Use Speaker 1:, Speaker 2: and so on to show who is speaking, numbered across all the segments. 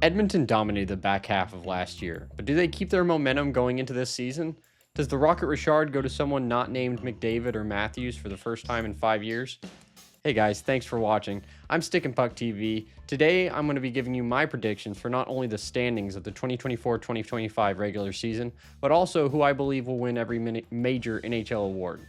Speaker 1: Edmonton dominated the back half of last year, but do they keep their momentum going into this season? Does the Rocket Richard go to someone not named McDavid or Matthews for the first time in 5 years? Hey guys, thanks for watching. I'm Stick and Puck TV. Today, I'm going to be giving you my predictions for not only the standings of the 2024-2025 regular season, but also who I believe will win every major NHL award.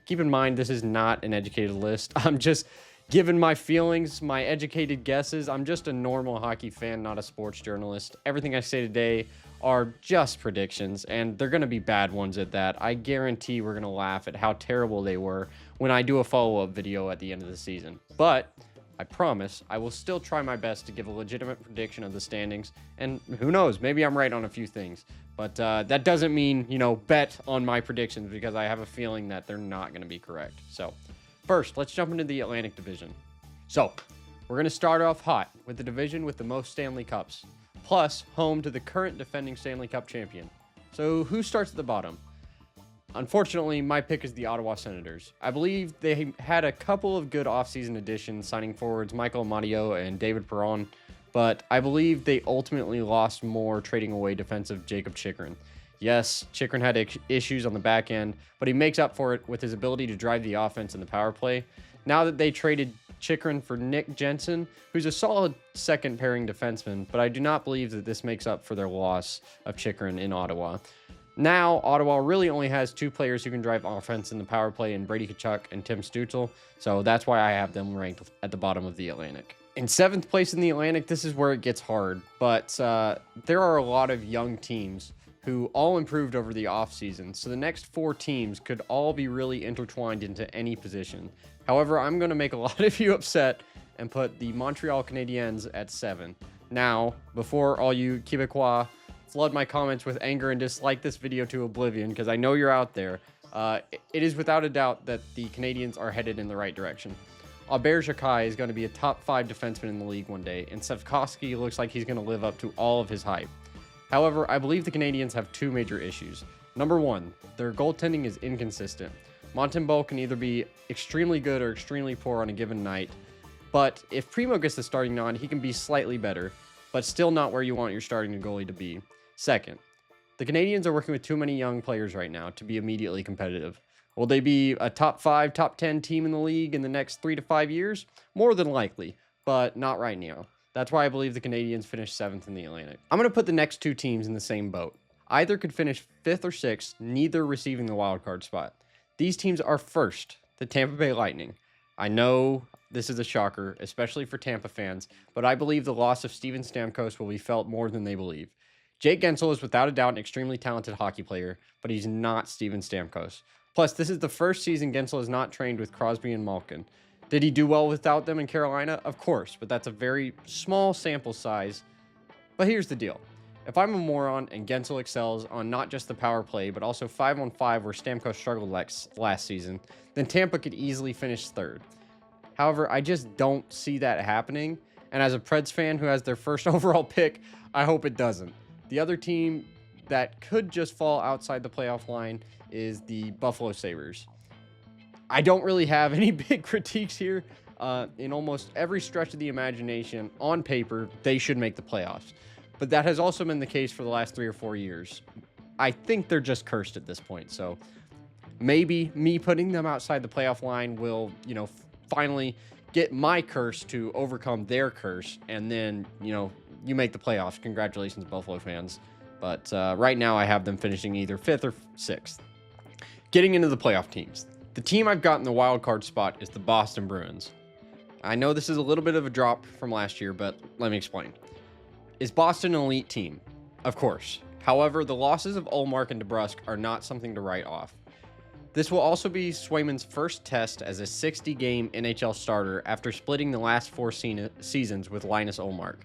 Speaker 1: Keep in mind, this is not an educated list. I'm just giving my feelings, my educated guesses. I'm just a normal hockey fan, not a sports journalist. Everything I say today are just predictions, and they're going to be bad ones at that. I guarantee we're going to laugh at how terrible they were when I do a follow-up video at the end of the season. But I promise I will still try my best to give a legitimate prediction of the standings, and who knows, maybe I'm right on a few things. But that doesn't mean, bet on my predictions, because I have a feeling that they're not going to be correct. So first, let's jump into the Atlantic Division. So we're going to start off hot with the division with the most Stanley Cups, plus home to the current defending Stanley Cup champion. So who starts at the bottom? Unfortunately, my pick is the Ottawa Senators. I believe they had a couple of good offseason additions, signing forwards Michael Amadio and David Perron, but I believe they ultimately lost more trading away defensive Jacob Chychrun. Yes, Chychrun had issues on the back end, but he makes up for it with his ability to drive the offense in the power play. Now that they traded Chychrun for Nick Jensen, who's a solid second pairing defenseman, but I do not believe that this makes up for their loss of Chychrun in Ottawa. Now, Ottawa really only has two players who can drive offense in the power play in Brady Tkachuk and Tim Stützle, so that's why I have them ranked at the bottom of the Atlantic. In 7th place in the Atlantic, this is where it gets hard, but there are a lot of young teams who all improved over the offseason, so the next 4 teams could all be really intertwined into any position. However, I'm going to make a lot of you upset and put the Montreal Canadiens at 7. Now, before all you Quebecois flood my comments with anger and dislike this video to oblivion, because I know you're out there, it is without a doubt that the Canadiens are headed in the right direction. Albert Jacquet is going to be a top 5 defenseman in the league one day, and Slavkovsky looks like he's going to live up to all of his hype. However, I believe the Canadiens have 2 major issues. Number 1, their goaltending is inconsistent. Montembeault can either be extremely good or extremely poor on a given night, but if Primo gets the starting nod, he can be slightly better, but still not where you want your starting goalie to be. Second, the Canadiens are working with too many young players right now to be immediately competitive. Will they be a top 5, top 10 team in the league in the next 3 to 5 years? More than likely, but not right now. That's why I believe the Canadiens finished 7th in the Atlantic. I'm going to put the next 2 teams in the same boat. Either could finish 5th or 6th, neither receiving the wildcard spot. These teams are first, the Tampa Bay Lightning. I know this is a shocker, especially for Tampa fans, but I believe the loss of Steven Stamkos will be felt more than they believe. Jake Guentzel is without a doubt an extremely talented hockey player, but he's not Steven Stamkos. Plus, this is the first season Guentzel has not trained with Crosby and Malkin. Did he do well without them in Carolina? Of course, but that's a very small sample size. But here's the deal. If I'm a moron and Guentzel excels on not just the power play, but also 5-on-5 where Stamkos struggled last season, then Tampa could easily finish 3rd. However, I just don't see that happening, and as a Preds fan who has their first overall pick, I hope it doesn't. The other team that could just fall outside the playoff line is the Buffalo Sabres. I don't really have any big critiques here. In almost every stretch of the imagination, on paper, they should make the playoffs. But that has also been the case for the last 3 or 4 years. I think they're just cursed at this point. So maybe me putting them outside the playoff line will, finally get my curse to overcome their curse. And then, you make the playoffs. Congratulations, Buffalo fans. But right now I have them finishing either 5th or 6th. Getting into the playoff teams. The team I've got in the wild card spot is the Boston Bruins. I know this is a little bit of a drop from last year, but let me explain. Is Boston an elite team? Of course. However, the losses of Ullmark and DeBrusk are not something to write off. This will also be Swayman's first test as a 60-game NHL starter after splitting the last 4 seasons with Linus Ullmark.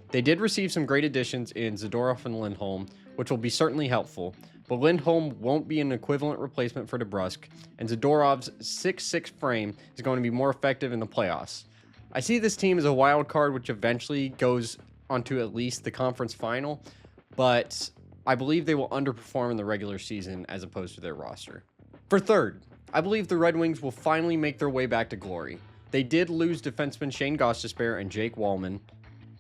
Speaker 1: They did receive some great additions in Zadorov and Lindholm, which will be certainly helpful, but Lindholm won't be an equivalent replacement for DeBrusk, and Zadorov's 6'6" frame is going to be more effective in the playoffs. I see this team as a wild card which eventually goes onto at least the conference final, but I believe they will underperform in the regular season as opposed to their roster. For 3rd, I believe the Red Wings will finally make their way back to glory. They did lose defenseman Shane Gostisbehere and Jake Wallman,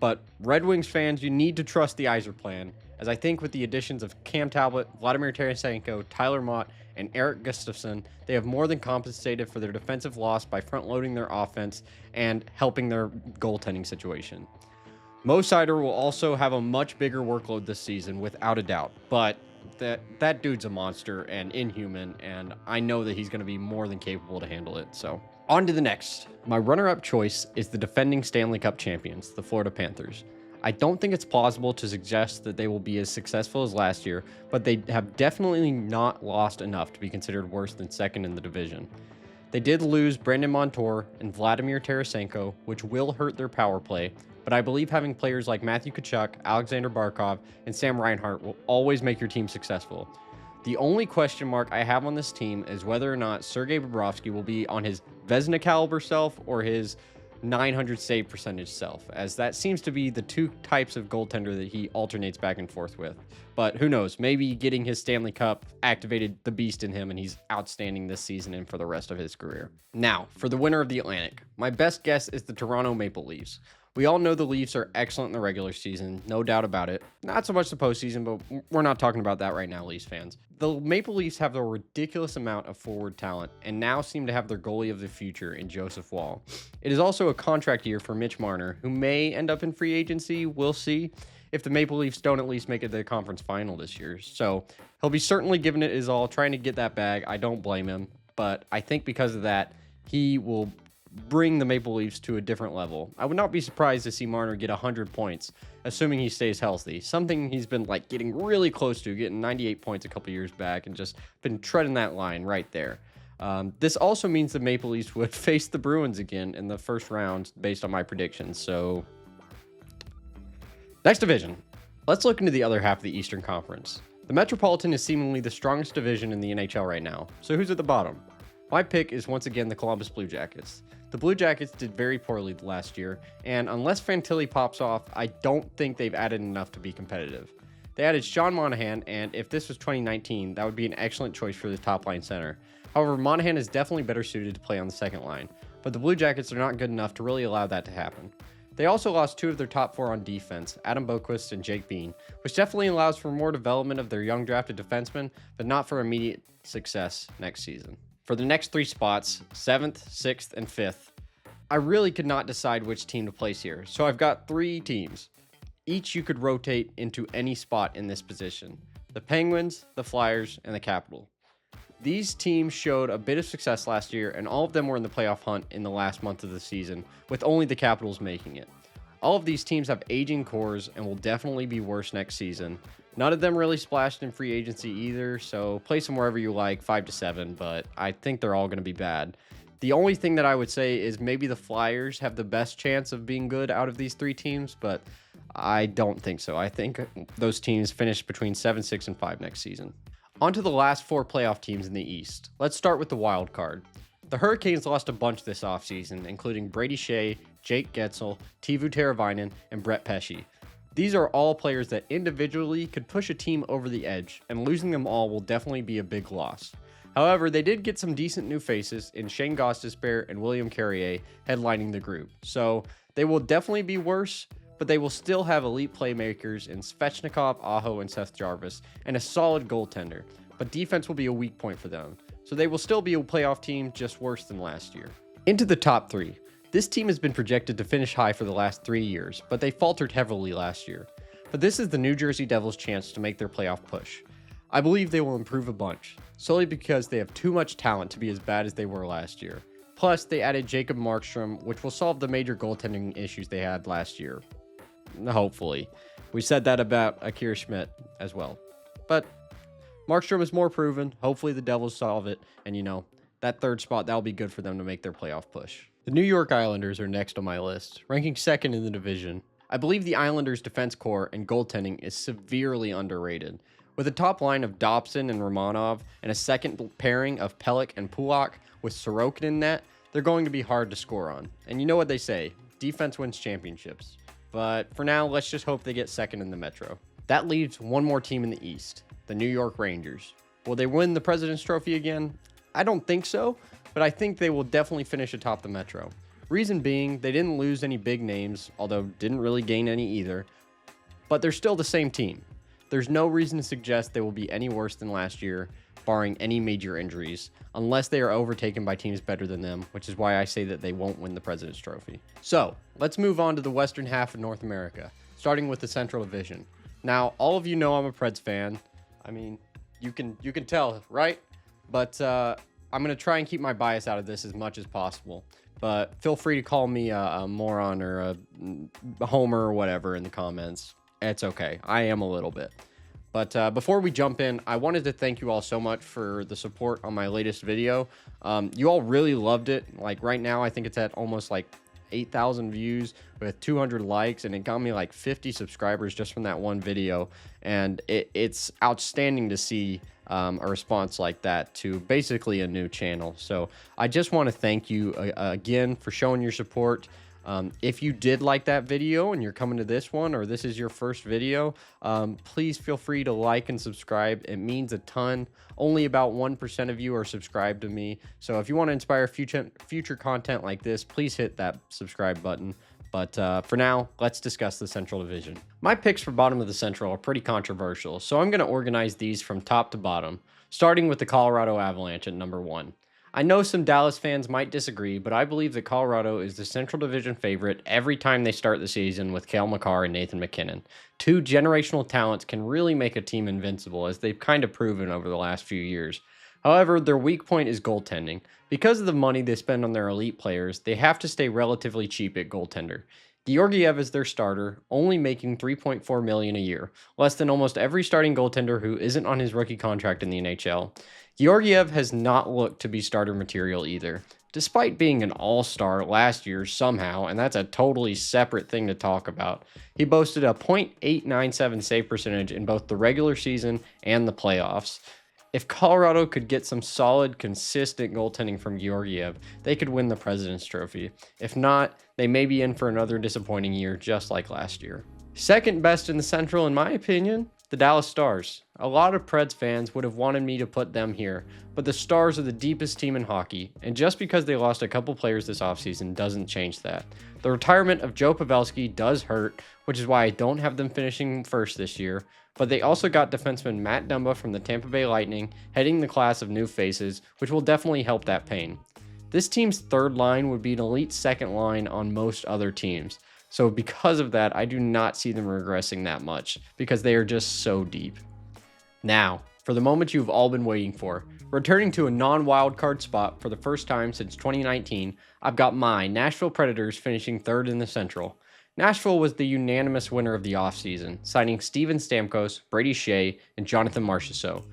Speaker 1: But Red Wings fans, you need to trust the Yzer plan, as I think with the additions of Cam Talbot, Vladimir Tarasenko, Tyler Mott, and Eric Gustafsson, they have more than compensated for their defensive loss by front-loading their offense and helping their goaltending situation. Mo Seider will also have a much bigger workload this season, without a doubt, but that dude's a monster and inhuman, and I know that he's going to be more than capable to handle it. So on to the next. My runner-up choice is the defending Stanley Cup champions, the Florida Panthers. I don't think it's plausible to suggest that they will be as successful as last year, but they have definitely not lost enough to be considered worse than second in the division. They did lose Brandon Montour and Vladimir Tarasenko, which will hurt their power play, but I believe having players like Matthew Tkachuk, Alexander Barkov, and Sam Reinhart will always make your team successful. The only question mark I have on this team is whether or not Sergei Bobrovsky will be on his Vezina caliber self or his 900 save percentage self, as that seems to be the two types of goaltender that he alternates back and forth with. But who knows, maybe getting his Stanley Cup activated the beast in him and he's outstanding this season and for the rest of his career. Now, for the winner of the Atlantic, my best guess is the Toronto Maple Leafs. We all know the Leafs are excellent in the regular season, no doubt about it. Not so much the postseason, but we're not talking about that right now, Leafs fans. The Maple Leafs have a ridiculous amount of forward talent and now seem to have their goalie of the future in Joseph Woll. It is also a contract year for Mitch Marner, who may end up in free agency, we'll see, if the Maple Leafs don't at least make it to the conference final this year. So he'll be certainly giving it his all, trying to get that bag. I don't blame him, but I think because of that, he will bring the Maple Leafs to a different level. I would not be surprised to see Marner get 100 points, assuming he stays healthy. Something he's been like getting really close to, getting 98 points a couple years back and just been treading that line right there. This also means the Maple Leafs would face the Bruins again in the first round based on my predictions. So next division. Let's look into the other half of the Eastern Conference. The Metropolitan is seemingly the strongest division in the NHL right now. So who's at the bottom? My pick is once again the Columbus Blue Jackets. The Blue Jackets did very poorly last year, and unless Fantilli pops off, I don't think they've added enough to be competitive. They added Sean Monahan, and if this was 2019, that would be an excellent choice for the top line center. However, Monahan is definitely better suited to play on the second line, but the Blue Jackets are not good enough to really allow that to happen. They also lost two of their top four on defense, Adam Boqvist and Jake Bean, which definitely allows for more development of their young drafted defensemen, but not for immediate success next season. For the next three spots, 7th, 6th, and 5th, I really could not decide which team to place here, so I've got three teams. Each you could rotate into any spot in this position. The Penguins, the Flyers, and the Capital. These teams showed a bit of success last year, and all of them were in the playoff hunt in the last month of the season, with only the Capitals making it. All of these teams have aging cores and will definitely be worse next season. None of them really splashed in free agency either, so place them wherever you like, 5 to 7, but I think they're all going to be bad. The only thing that I would say is maybe the Flyers have the best chance of being good out of these three teams, but I don't think so. I think those teams finish between 7, 6, and 5 next season. On to the last four playoff teams in the East. Let's start with the wild card. The Hurricanes lost a bunch this offseason, including Brady Shea, Jake Getzel, Teuvo Teravainen, and Brett Pesce. These are all players that individually could push a team over the edge, and losing them all will definitely be a big loss. However, they did get some decent new faces in Shane Gostisbehere and William Carrier headlining the group, so they will definitely be worse, but they will still have elite playmakers in Svechnikov, Aho, and Seth Jarvis, and a solid goaltender, but defense will be a weak point for them, so they will still be a playoff team, just worse than last year. Into the top three. This team has been projected to finish high for the last 3 years, but they faltered heavily last year. But this is the New Jersey Devils' chance to make their playoff push. I believe they will improve a bunch, solely because they have too much talent to be as bad as they were last year. Plus, they added Jacob Markstrom, which will solve the major goaltending issues they had last year. Hopefully. We said that about Akira Schmidt as well. But Markstrom is more proven. Hopefully the Devils solve it, and that third spot, that'll be good for them to make their playoff push. The New York Islanders are next on my list, ranking second in the division. I believe the Islanders' defense core and goaltending is severely underrated. With a top line of Dobson and Romanov and a second pairing of Pelech and Pulock with Sorokin in net, they're going to be hard to score on. And you know what they say, defense wins championships. But for now, let's just hope they get second in the Metro. That leaves one more team in the East, the New York Rangers. Will they win the President's Trophy again? I don't think so, but I think they will definitely finish atop the Metro. Reason being, they didn't lose any big names, although didn't really gain any either, but they're still the same team. There's no reason to suggest they will be any worse than last year, barring any major injuries, unless they are overtaken by teams better than them, which is why I say that they won't win the President's Trophy. So, let's move on to the western half of North America, starting with the Central Division. Now, all of you know I'm a Preds fan. I mean, you can tell, right? But I'm going to try and keep my bias out of this as much as possible. But feel free to call me a moron or a homer or whatever in the comments. It's okay. I am a little bit. But before we jump in, I wanted to thank you all so much for the support on my latest video. You all really loved it. Like right now, I think it's at almost like 8,000 views with 200 likes, and it got me like 50 subscribers just from that one video. And it's outstanding to see a response like that to basically a new channel. So I just want to thank you again for showing your support. If you did like that video and you're coming to this one, or this is your first video, please feel free to like and subscribe. It means a ton. Only about 1% of you are subscribed to me. So if you want to inspire future content like this, please hit that subscribe button. But for now, let's discuss the Central Division. My picks for bottom of the Central are pretty controversial, so I'm going to organize these from top to bottom, starting with the Colorado Avalanche at number 1. I know some Dallas fans might disagree, but I believe that Colorado is the Central Division favorite every time they start the season with Cale Makar and Nathan MacKinnon. Two generational talents can really make a team invincible, as they've kind of proven over the last few years. However, their weak point is goaltending. Because of the money they spend on their elite players, they have to stay relatively cheap at goaltender. Georgiev is their starter, only making $3.4 million a year, less than almost every starting goaltender who isn't on his rookie contract in the NHL. Georgiev has not looked to be starter material either, despite being an all-star last year somehow, and that's a totally separate thing to talk about. He boasted a .897 save percentage in both the regular season and the playoffs. If Colorado could get some solid, consistent goaltending from Georgiev, they could win the President's Trophy. If not, they may be in for another disappointing year just like last year. Second best in the Central, in my opinion, the Dallas Stars. A lot of Preds fans would have wanted me to put them here, but the Stars are the deepest team in hockey, and just because they lost a couple players this offseason doesn't change that. The retirement of Joe Pavelski does hurt, which is why I don't have them finishing first this year, but they also got defenseman Matt Dumba from the Tampa Bay Lightning, heading the class of new faces, which will definitely help that pain. This team's third line would be an elite second line on most other teams. So because of that, I do not see them regressing that much, because they are just so deep. Now, for the moment you've all been waiting for, returning to a non-wildcard spot for the first time since 2019, I've got my Nashville Predators finishing third in the Central. Nashville was the unanimous winner of the offseason, signing Steven Stamkos, Brady Shea, and Jonathan Marchessault.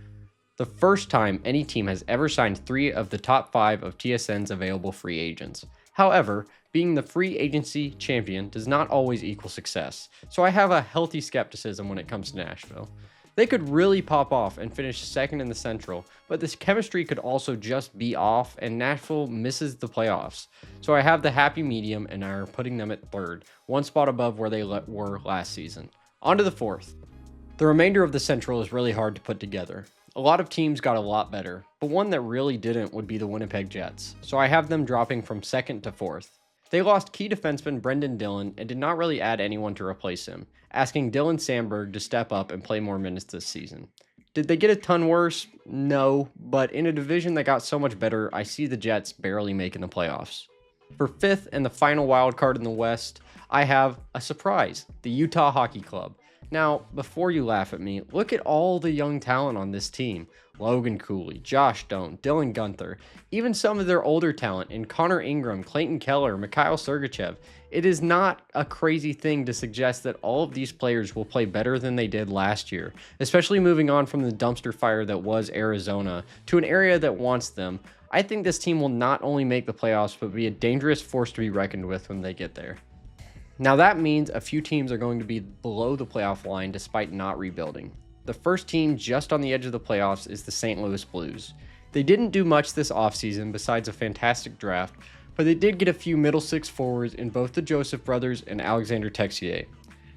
Speaker 1: The first time any team has ever signed 3 of the top 5 of TSN's available free agents. However, being the free agency champion does not always equal success, so I have a healthy skepticism when it comes to Nashville. They could really pop off and finish second in the Central, but this chemistry could also just be off, and Nashville misses the playoffs. So I have the happy medium, and are putting them at third, one spot above where they were last season. On to the fourth. The remainder of the Central is really hard to put together. A lot of teams got a lot better, but one that really didn't would be the Winnipeg Jets, so I have them dropping from second to fourth. They lost key defenseman Brendan Dillon and did not really add anyone to replace him, asking Dylan Sandberg to step up and play more minutes this season. Did they get a ton worse? No, but in a division that got so much better, I see the Jets barely making the playoffs. For fifth and the final wild card in the West, I have a surprise, the Utah Hockey Club. Now, before you laugh at me, look at all the young talent on this team. Logan Cooley, Josh Doan, Dylan Guenther, even some of their older talent in Connor Ingram, Clayton Keller, Mikhail Sergachev. It is not a crazy thing to suggest that all of these players will play better than they did last year, especially moving on from the dumpster fire that was Arizona to an area that wants them. I think this team will not only make the playoffs, but be a dangerous force to be reckoned with when they get there. Now that means a few teams are going to be below the playoff line despite not rebuilding. The first team just on the edge of the playoffs is the St. Louis Blues. They didn't do much this offseason besides a fantastic draft, but they did get a few middle six forwards in both the Joseph brothers and Alexander Texier.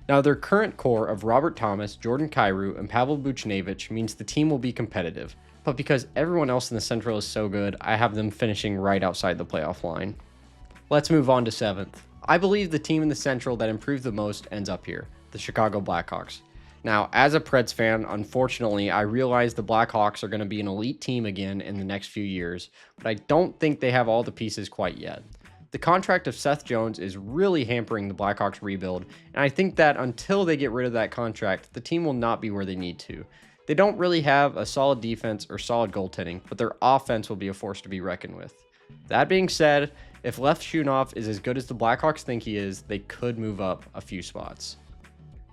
Speaker 1: Now their current core of Robert Thomas, Jordan Kyrou, and Pavel Buchnevich means the team will be competitive, but because everyone else in the Central is so good, I have them finishing right outside the playoff line. Let's move on to 7th. I believe the team in the Central that improved the most ends up here, the Chicago Blackhawks. Now, as a Preds fan, unfortunately, I realize the Blackhawks are going to be an elite team again in the next few years, but I don't think they have all the pieces quite yet. The contract of Seth Jones is really hampering the Blackhawks rebuild, and I think that until they get rid of that contract, the team will not be where they need to. They don't really have a solid defense or solid goaltending, but their offense will be a force to be reckoned with. That being said, if Lev Shunov is as good as the Blackhawks think he is, they could move up a few spots.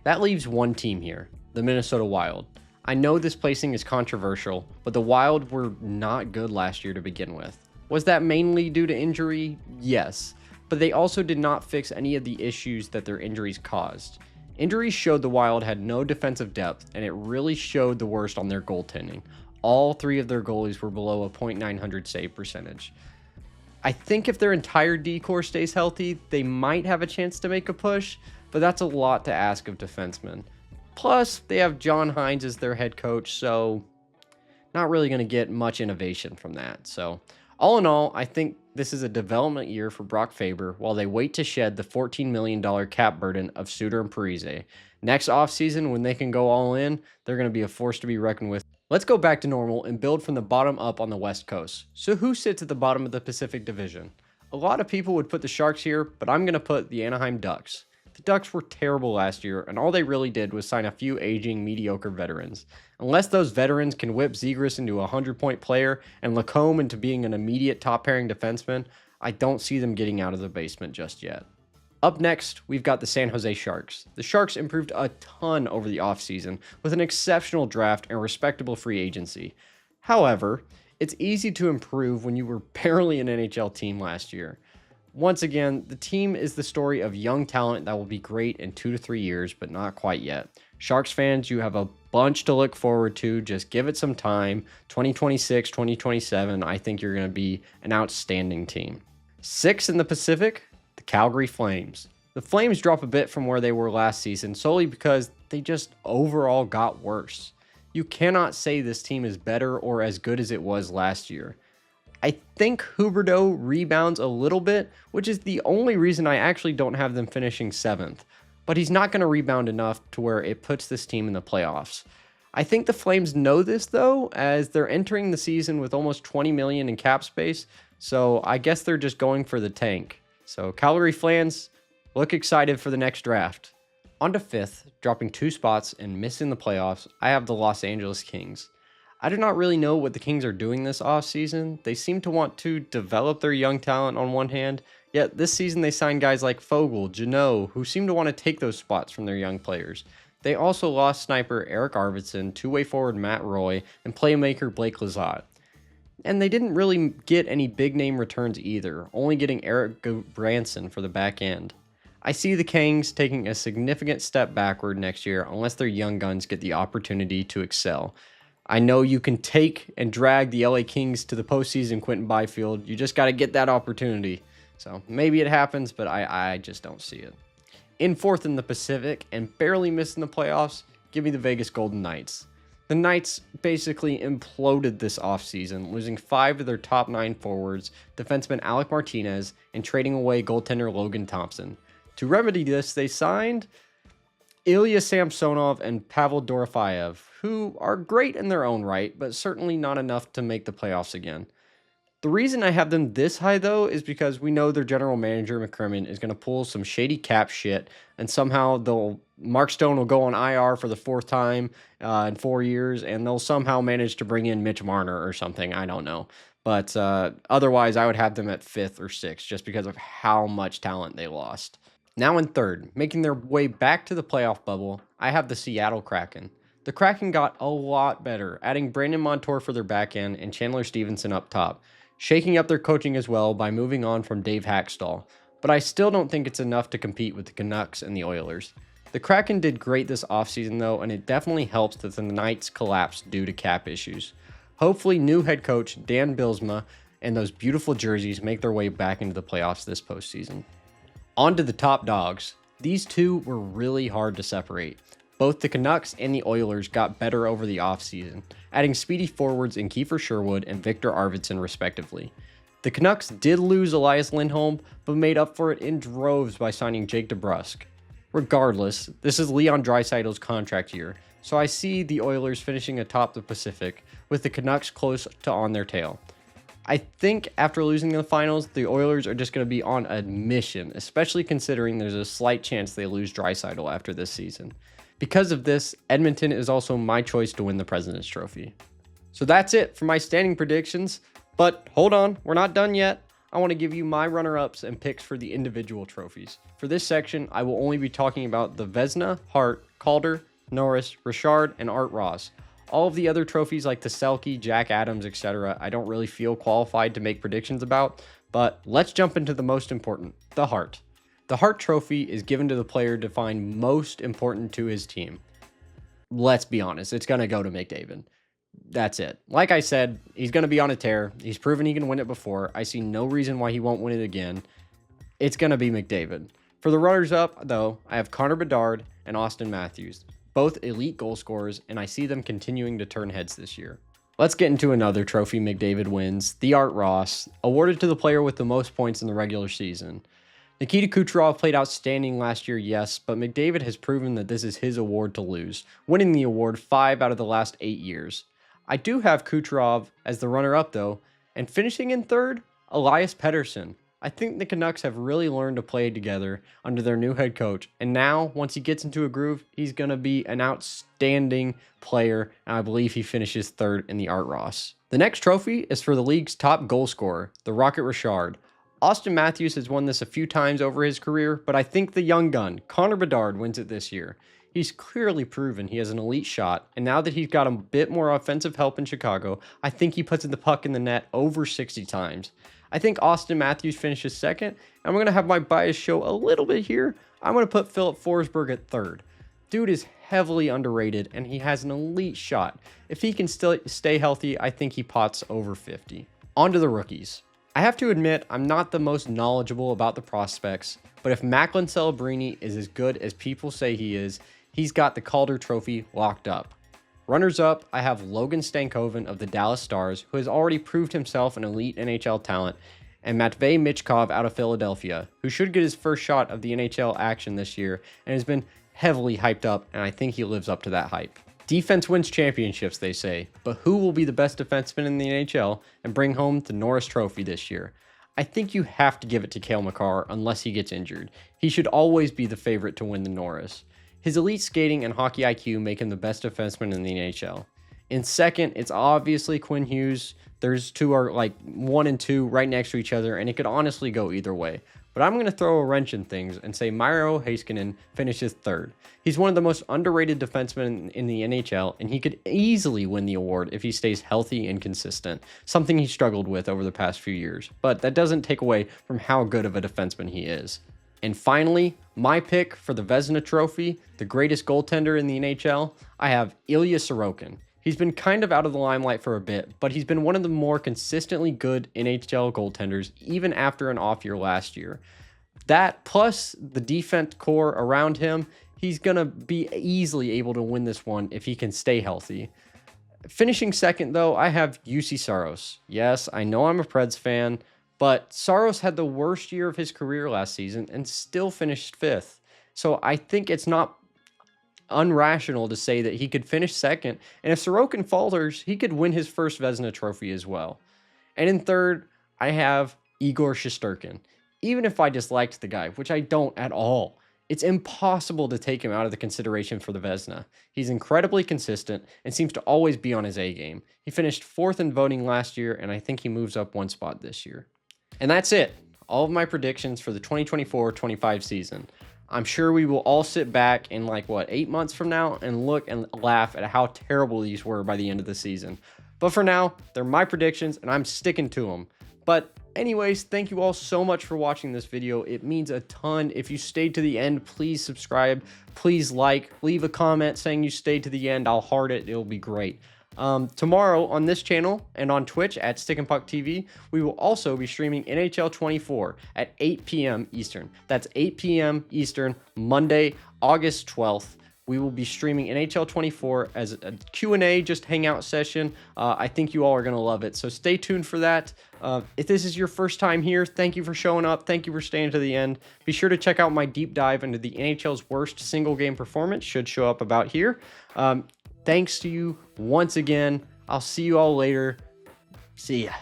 Speaker 1: That leaves one team here, the Minnesota Wild. I know this placing is controversial, but the Wild were not good last year to begin with. Was that mainly due to injury? Yes, but they also did not fix any of the issues that their injuries caused. Injuries showed the Wild had no defensive depth, and it really showed the worst on their goaltending. All three of their goalies were below a .900 save percentage. I think if their entire D-core stays healthy, they might have a chance to make a push, but that's a lot to ask of defensemen. Plus, they have John Hines as their head coach, so not really going to get much innovation from that. So, all in all, I think this is a development year for Brock Faber while they wait to shed the $14 million cap burden of Suter and Parise. Next offseason, when they can go all in, they're going to be a force to be reckoned with. Let's go back to normal and build from the bottom up on the West Coast. So who sits at the bottom of the Pacific Division? A lot of people would put the Sharks here, but I'm going to put the Anaheim Ducks. The Ducks were terrible last year, and all they really did was sign a few aging, mediocre veterans. Unless those veterans can whip Zegras into a 100-point player and Lacombe into being an immediate top-pairing defenseman, I don't see them getting out of the basement just yet. Up next, we've got the San Jose Sharks. The Sharks improved a ton over the offseason with an exceptional draft and respectable free agency. However, it's easy to improve when you were barely an NHL team last year. Once again, the team is the story of young talent that will be great in 2 to 3 years, but not quite yet. Sharks fans, you have a bunch to look forward to. Just give it some time. 2026, 2027, I think you're going to be an outstanding team. 6th in the Pacific, the Calgary Flames. The Flames drop a bit from where they were last season solely because they just overall got worse. You cannot say this team is better or as good as it was last year. I think Huberdeau rebounds a little bit, which is the only reason I actually don't have them finishing 7th. But he's not going to rebound enough to where it puts this team in the playoffs. I think the Flames know this though, as they're entering the season with almost $20 million in cap space, so I guess they're just going for the tank. So Calgary fans, look excited for the next draft. On to 5th, dropping 2 spots and missing the playoffs, I have the Los Angeles Kings. I do not really know what the Kings are doing this offseason. They seem to want to develop their young talent on one hand, yet this season they signed guys like Fogle, Janot, who seem to want to take those spots from their young players. They also lost sniper Eric Arvidsson, two-way forward Matt Roy, and playmaker Blake Lizotte. And they didn't really get any big-name returns either, only getting Eric Branson for the back end. I see the Kings taking a significant step backward next year unless their young guns get the opportunity to excel. I know you can take and drag the LA Kings to the postseason, Quentin Byfield. You just got to get that opportunity. So maybe it happens, but I just don't see it. In 4th in the Pacific and barely missing the playoffs, give me the Vegas Golden Knights. The Knights basically imploded this offseason, losing 5 of their top 9 forwards, defenseman Alec Martinez, and trading away goaltender Logan Thompson. To remedy this, they signed Ilya Samsonov and Pavel Dorofeyev, who are great in their own right, but certainly not enough to make the playoffs again. The reason I have them this high, though, is because we know their general manager, McCrimmon, is going to pull some shady cap shit, and somehow Mark Stone will go on IR for the 4th time in 4 years, and they'll somehow manage to bring in Mitch Marner or something. I don't know. But otherwise, I would have them at 5th or 6th just because of how much talent they lost. Now in 3rd, making their way back to the playoff bubble, I have the Seattle Kraken. The Kraken got a lot better, adding Brandon Montour for their back end and Chandler Stevenson up top, shaking up their coaching as well by moving on from Dave Hackstall. But I still don't think it's enough to compete with the Canucks and the Oilers. The Kraken did great this offseason though, and it definitely helps that the Knights collapsed due to cap issues. Hopefully new head coach Dan Bylsma and those beautiful jerseys make their way back into the playoffs this postseason. On to the top dogs. These two were really hard to separate. Both the Canucks and the Oilers got better over the offseason, adding speedy forwards in Kiefer Sherwood and Victor Arvidsson respectively. The Canucks did lose Elias Lindholm, but made up for it in droves by signing Jake DeBrusk. Regardless, this is Leon Draisaitl's contract year, so I see the Oilers finishing atop the Pacific, with the Canucks close to on their tail. I think after losing the finals, the Oilers are just going to be on a mission, especially considering there's a slight chance they lose Draisaitl after this season. Because of this, Edmonton is also my choice to win the President's Trophy. So that's it for my standing predictions, but hold on, we're not done yet. I want to give you my runner-ups and picks for the individual trophies. For this section, I will only be talking about the Vezina, Hart, Calder, Norris, Richard, and Art Ross. All of the other trophies like the Selke, Jack Adams, etc., I don't really feel qualified to make predictions about, but let's jump into the most important, the Hart. The Hart Trophy is given to the player defined most important to his team. Let's be honest, it's going to go to McDavid. That's it. Like I said, he's going to be on a tear. He's proven he can win it before. I see no reason why he won't win it again. It's going to be McDavid. For the runners-up, though, I have Connor Bedard and Austin Matthews, both elite goal scorers, and I see them continuing to turn heads this year. Let's get into another trophy McDavid wins, the Art Ross, awarded to the player with the most points in the regular season. Nikita Kucherov played outstanding last year, yes, but McDavid has proven that this is his award to lose, winning the award 5 out of the last 8 years. I do have Kucherov as the runner-up, though, and finishing in third, Elias Pettersson. I think the Canucks have really learned to play together under their new head coach, and now, once he gets into a groove, he's going to be an outstanding player, and I believe he finishes third in the Art Ross. The next trophy is for the league's top goal scorer, the Rocket Richard. Austin Matthews has won this a few times over his career, but I think the young gun, Connor Bedard, wins it this year. He's clearly proven he has an elite shot, and now that he's got a bit more offensive help in Chicago, I think he puts the puck in the net over 60 times. I think Austin Matthews finishes second. I'm going to have my bias show a little bit here. I'm going to put Philip Forsberg at third. Dude is heavily underrated, and he has an elite shot. If he can still stay healthy, I think he pots over 50. On to the rookies. I have to admit, I'm not the most knowledgeable about the prospects, but if Macklin Celebrini is as good as people say he is, he's got the Calder Trophy locked up. Runners up, I have Logan Stankoven of the Dallas Stars, who has already proved himself an elite NHL talent, and Matvei Michkov out of Philadelphia, who should get his first shot of the NHL action this year and has been heavily hyped up, and I think he lives up to that hype. Defense wins championships, they say, but who will be the best defenseman in the NHL and bring home the Norris Trophy this year? I think you have to give it to Cale Makar unless he gets injured. He should always be the favorite to win the Norris. His elite skating and hockey IQ make him the best defenseman in the NHL. In second, it's obviously Quinn Hughes. There's two are like 1 and 2 right next to each other, and it could honestly go either way. But I'm going to throw a wrench in things and say Miro Heiskanen finishes third. He's one of the most underrated defensemen in the NHL, and he could easily win the award if he stays healthy and consistent, something he struggled with over the past few years. But that doesn't take away from how good of a defenseman he is. And finally, my pick for the Vezina Trophy, the greatest goaltender in the NHL, I have Ilya Sorokin. He's been kind of out of the limelight for a bit, but he's been one of the more consistently good NHL goaltenders even after an off year last year. That plus the defense core around him, he's going to be easily able to win this one if he can stay healthy. Finishing second, though, I have UC Saros. Yes, I know I'm a Preds fan, but Saros had the worst year of his career last season and still finished fifth. So I think it's not unrational to say that he could finish second, and if Sorokin falters, he could win his first Vezina Trophy as well. And in third, I have Igor Shesterkin. Even if I disliked the guy, which I don't at all, it's impossible to take him out of the consideration for the Vezina. He's incredibly consistent and seems to always be on his A game. He finished fourth in voting last year, and I think he moves up one spot this year. And that's it. All of my predictions for the 2024-25 season. I'm sure we will all sit back in 8 months from now and look and laugh at how terrible these were by the end of the season. But for now, they're my predictions and I'm sticking to them. But anyways, thank you all so much for watching this video. It means a ton. If you stayed to the end, please subscribe, please leave a comment saying you stayed to the end. I'll heart it. It'll be great. Tomorrow on this channel and on Twitch at Stick and Puck TV, we will also be streaming NHL 24 at 8 p.m. Eastern. That's 8 p.m. Eastern, Monday, August 12th. we will be streaming NHL 24 as a Q&A, just hangout session. I think you all are going to love it. So stay tuned for that. If this is your first time here, thank you for showing up. Thank you for staying to the end. Be sure to check out my deep dive into the NHL's worst single game performance. Should show up about here. Thanks to you once again. I'll see you all later. See ya.